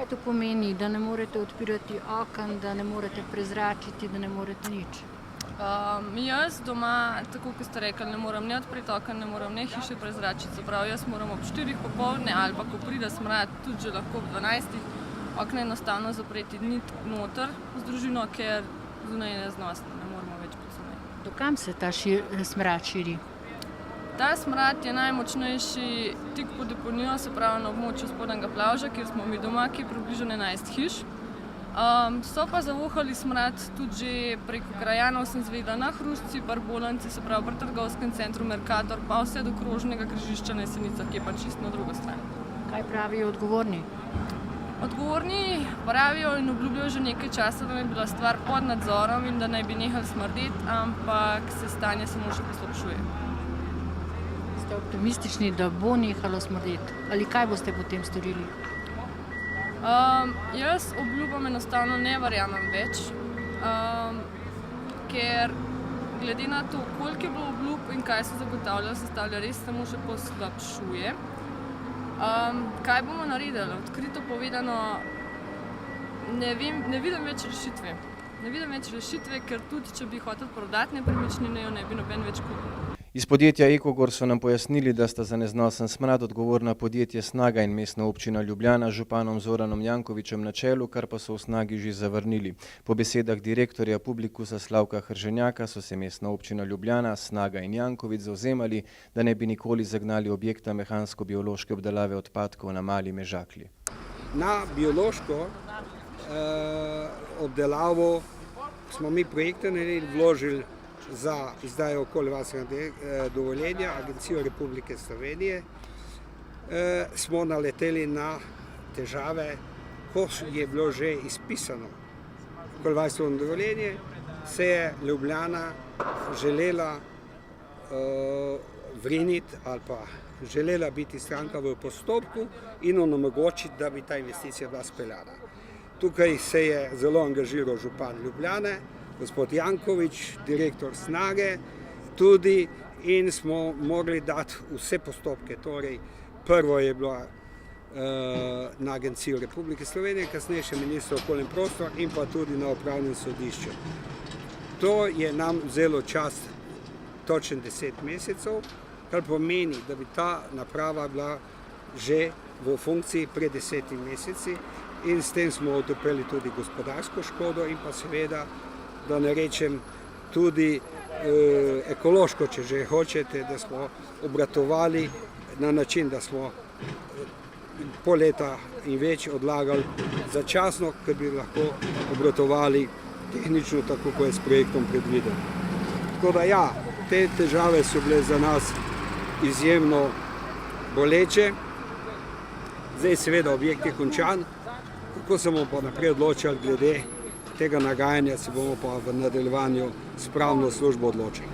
Kaj to pomeni, da ne morete odpirati oken, da ne morete prezračiti, da ne morete nič? Jaz doma, tako kot ste rekli, ne morem ne odpreti oken, ne morem ne hiše prezračiti. Se pravi, jaz moram ob 4 popoldne ali pa ko pride smrad, tudi že lahko ob 12 okna enostavno zapreti noter z družino, ker zunaj je neznosno, ne moremo več pozunaj. Do kam se ta smrad širi? Ta smrad je najmočnejši tik pod deponijo, se pravi na območju spodnjega plavža, kjer smo mi doma, ki je približno 11 hiš. So pa zavohali smrad tudi že preko krajanov, sem zvedela, na Hrušci, Barbolanci, se pravi pri trgovskem centru Mercator, pa vse do krožnega križišča na Jesenicah, ki je pa čisto na drugo stran. Kaj pravijo odgovorni? Odgovorni pravijo in obljubljajo že nekaj časa, da naj bi bila stvar pod nadzorom in da naj bi nehali smrdeti, ampak se stanje samo še poslabšuje. Ste optimistični, da bo nehalo smrdeti? Ali kaj boste potem storili? Jaz obljubam enostavno ne verjamem več, ker glede na to, koliko je bilo obljub in kaj se zagotavlja, se stanje res samo še poslabšuje. Kaj bomo naredili? Odkrito povedano, ne vidim več rešitve. Ne vidim več rešitve, ker tudi, če bi hotel prodati nepremičnine, jo ne bi noben več kupil. Iz podjetja Ekogor so nam pojasnili, da sta za neznosen smrad odgovorna podjetje Snaga in Mestna občina Ljubljana z županom Zoranom Jankovićem na čelu, kar pa so v Snagi že zavrnili. Po besedah direktorja Publikusa Slavka Hrženjaka so se Mestna občina Ljubljana, Snaga in Janković zavzemali, da ne bi nikoli zagnali objekta mehansko-biološke obdelave odpadkov na Mali Mežakli. Na biološko obdelavo smo mi projekte vložili za izdajo okoljevarstvenega dovoljenja Agencijo Republike Slovenije. Smo naleteli na težave, ko je bilo že izpisano okoljevarstveno dovoljenje, se je Ljubljana želela vriniti ali pa želela biti stranka v postopku in onemogočiti, da bi ta investicija bila speljana. Tukaj se je zelo angažiral župan Ljubljane, gospod Janković, direktor Snage, tudi in smo morali dati vse postopke. Torej, prvo je bilo na Agencijo Republike Slovenije, kasneje še ministrstvo okolja in prostor in pa tudi na upravnem sodišču. To je nam vzelo čas točno 10 mesecev, kar pomeni, da bi ta naprava bila že v funkciji pred 10 meseci in s tem smo utrpeli tudi gospodarsko škodo in pa seveda, da ne rečem, tudi ekološko, če že hočete, da smo obratovali na način, da smo pol leta in več odlagali začasno, ker bi lahko obratovali tehnično, tako kot je s projektom predviden. Tako da ja, te težave so bile za nas izjemno boleče. Zdaj seveda objekt je končan, kako se bomo pa naprej odločili glede tega nagajanja, se bomo pa v nadaljevanju s pravno službo odločili.